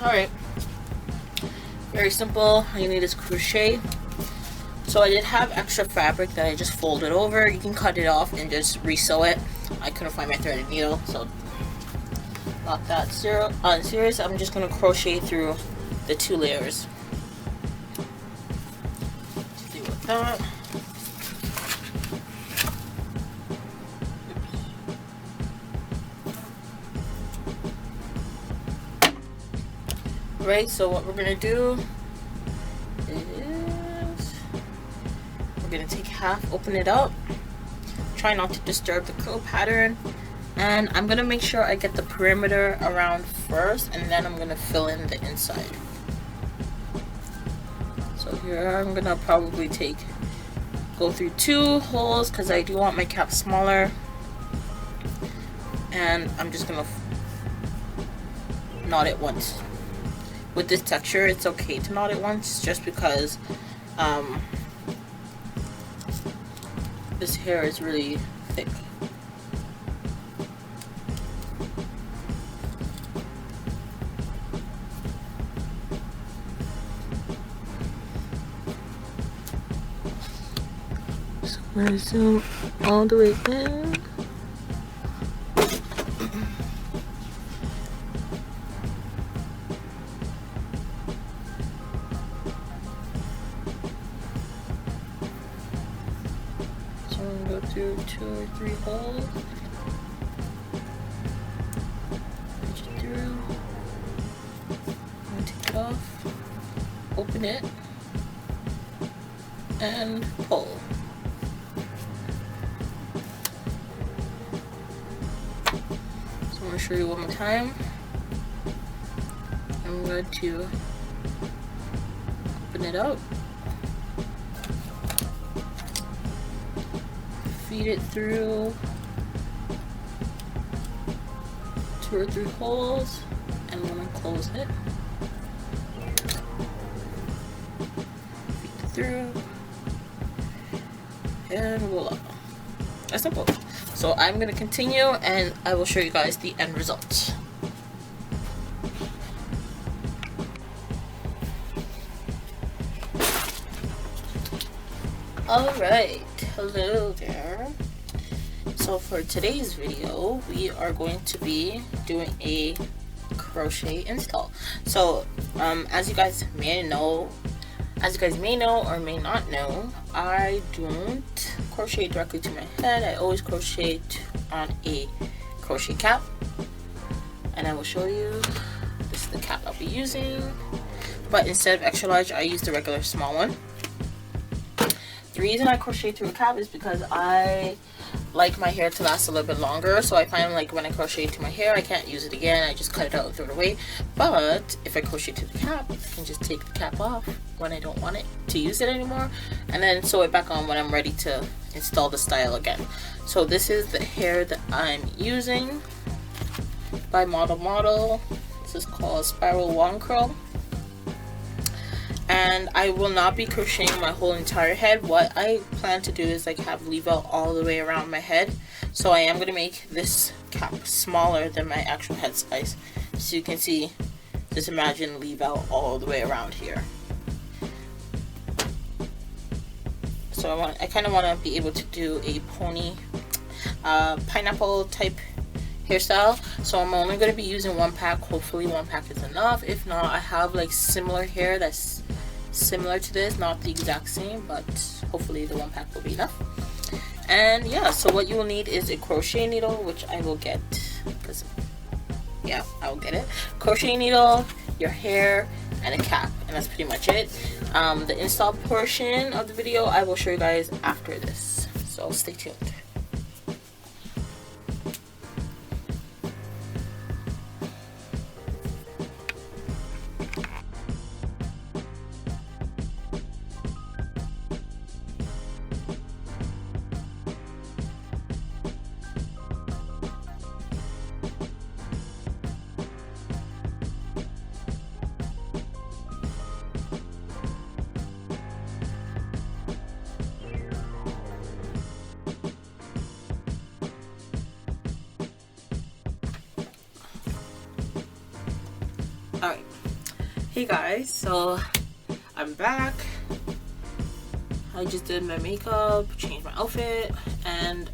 Alright, very simple. All you need is crochet. So I did have extra fabric that I just folded over. You can cut it off and just re-sew it. I couldn't find my threaded needle, so not that serious. I'm just going to crochet through the 2 layers. Let's deal with that. Right, so what we're going to do is we're going to take half, open it up, try not to disturb the curl pattern, and I'm going to make sure I get the perimeter around first, and then I'm going to fill in the inside. So here I'm going to probably go through 2 holes because I do want my cap smaller, and I'm just going to knot it once. With this texture, it's okay to knot it once just because this hair is really thick. So I'm going to zoom all the way in. Go through 2 or 3 holes, push it through, and take it off, open it, and pull. So I'm going to show you one more time. I'm going to open it up, feed it through 2 or 3 holes, and I'm going to close it. Feed it through, and voila. That's simple. So I'm going to continue, and I will show you guys the end result. Alright, hello there. So for today's video, we are going to be doing a crochet install. So as you guys may know or may not know, I don't crochet directly to my head. I always crochet on a crochet cap, and I will show you. This is the cap I'll be using, but instead of extra large, I use the regular small one. The reason I crochet through a cap is because I like my hair to last a little bit longer, so I find like when I crochet to my hair, I can't use it again. I just cut it out and throw it away. But if I crochet to the cap, I can just take the cap off when I don't want it to use it anymore, and then sew it back on when I'm ready to install the style again. So this is the hair that I'm using by Model. This is called Spiral Wand Curl. And I will not be crocheting my whole entire head. What I plan to do is like have leave out all the way around my head. So I am going to make this cap smaller than my actual head size. So you can see, just imagine leave out all the way around here. So I kind of want to be able to do a pony, pineapple type hairstyle. So I'm only going to be using 1 pack. Hopefully 1 pack is enough. If not, I have like similar hair that's similar to this, not the exact same, but hopefully the 1 pack will be enough. And yeah, so what you will need is a crochet needle, which I will get, because yeah, I will get it. Crochet needle, your hair, and a cap, and that's pretty much it. The install portion of the video I will show you guys after this, so stay tuned. Alright, Hey guys, so I'm back. I just did my makeup, changed my outfit, and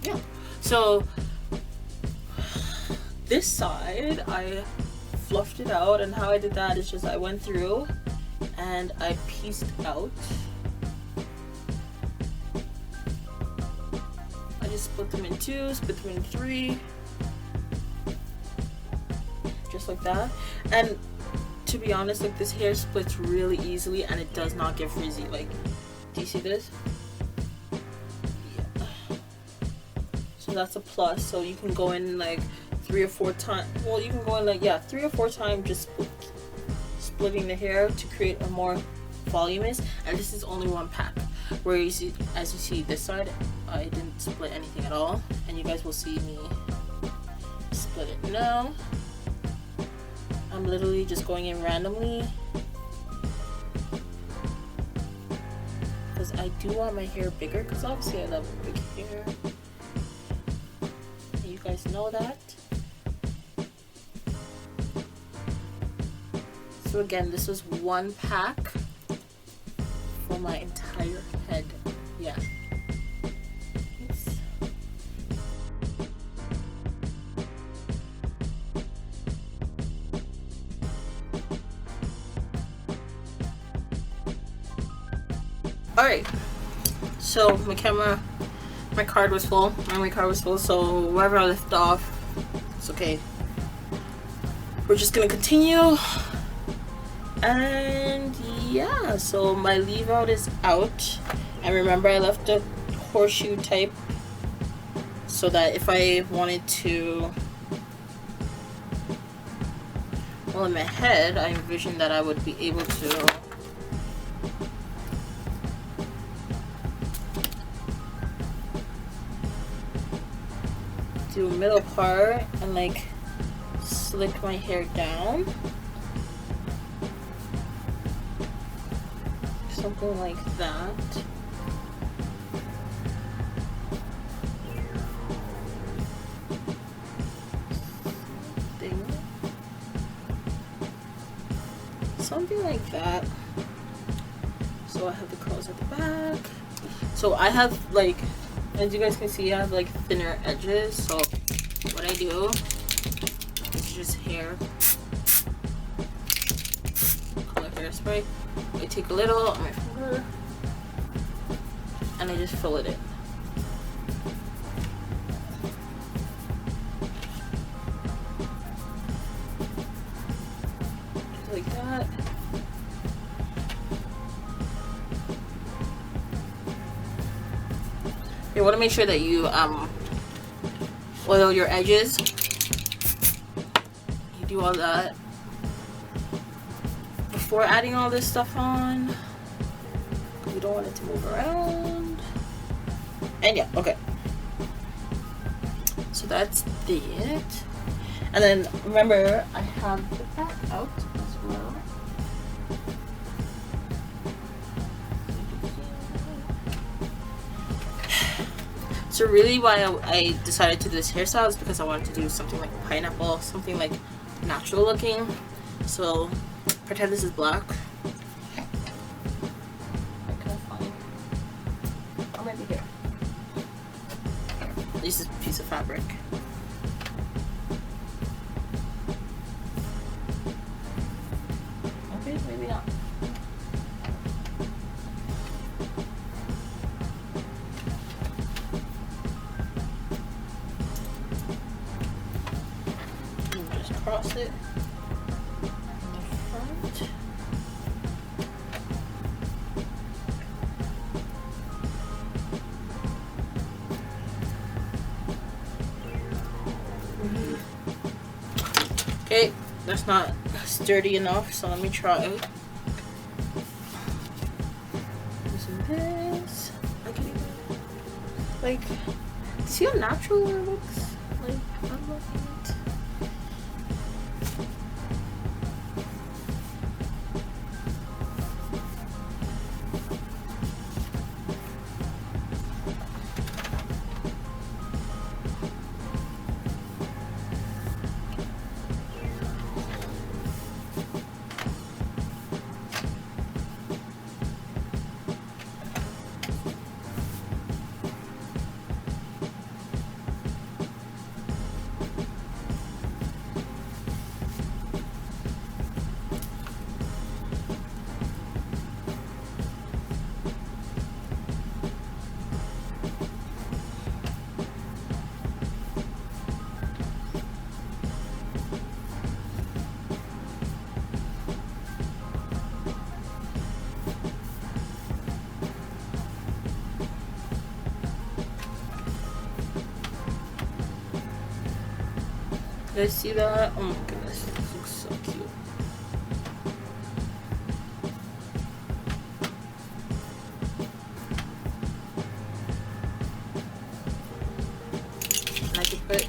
yeah. So this side I fluffed it out, and how I did that is just I went through and I pieced out. I just split them in two, split them in three, just like that. And to be honest, like, this hair splits really easily and it does not get frizzy. Like, do you see this? Yeah. So that's a plus. So you can go in like 3 or 4 times. Well, you can go in like, yeah, 3 or 4 times just splitting the hair to create a more voluminous. And this is only one pack. Where you see, as you see this side, I didn't split anything at all, and you guys will see me split it now. I'm literally just going in randomly because I do want my hair bigger, because obviously I love big hair. You guys know that. So again, this was one pack for my entire head. Yeah. Oops. Alright, so my card was full, memory card was full, so wherever I left off, it's okay. We're just gonna continue, and yeah, so my leave out is out, and remember I left the horseshoe type so that if I wanted to, well, in my head I envisioned that I would be able to do a middle part and like slick my hair down, something like that. Something like that. So I have the curls at the back. So I have, like, as you guys can see, I have like thinner edges. So what I do is just hair color hairspray. I take a little on my finger and I just fill it in. Just like that. You want to make sure that you oil your edges. You do all that before adding all this stuff on. You don't want it to move around. And yeah, okay. So that's it. And then remember, I have the back out as well. So really why I decided to do this hairstyle is because I wanted to do something like pineapple, something like natural looking. So pretend this is black. What can I find? Oh, maybe here. This is a piece of fabric. Okay, maybe not. Cross it in the front. Okay, that's not sturdy enough, so let me try it. Using this. I can even, like, see how natural it looks? Like, I'm looking at. You guys see that? Oh my goodness, this looks so cute. And I can put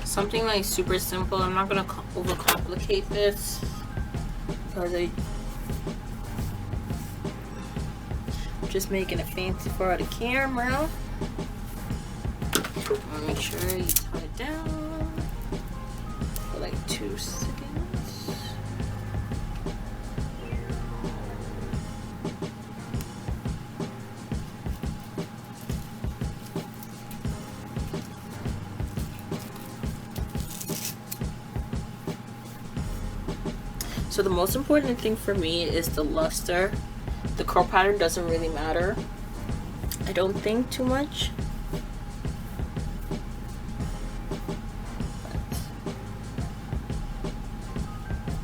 something like super simple. I'm not gonna overcomplicate this because I'm just making it fancy for the camera. Make sure you tie it down for like 2 seconds. So the most important thing for me is the luster. The curl pattern doesn't really matter, I don't think, too much.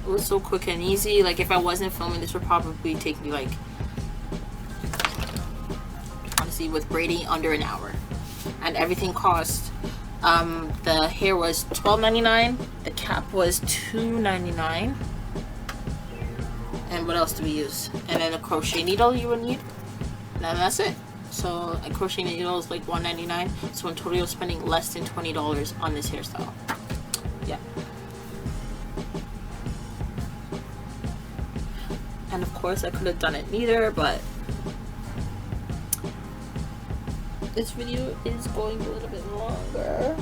It was so quick and easy. Like if I wasn't filming, this would probably take me like, honestly, with braiding, under an hour. And everything cost, the hair was $12.99, the cap was $2.99. And what else do we use? And then a crochet needle you would need. And that's it. So a crochet needle is like $1.99. So in total you're spending less than $20 on this hairstyle. Yeah. And of course I could have done it neither, but this video is going a little bit longer.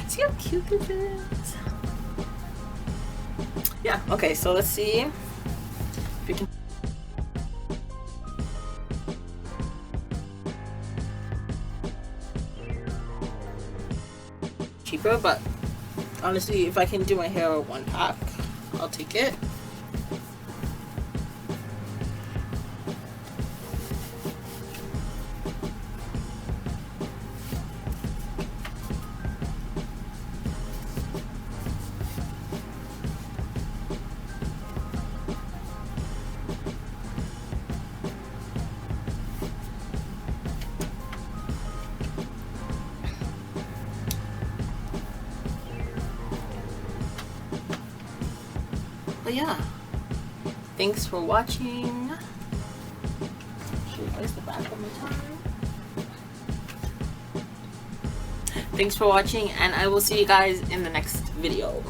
See how cute this is? Yeah, okay, so let's see if we can. Cheaper, but honestly, if I can do my hair one pack, I'll take it. But yeah, thanks for watching. Show you guys the back one more time. Thanks for watching, and I will see you guys in the next video.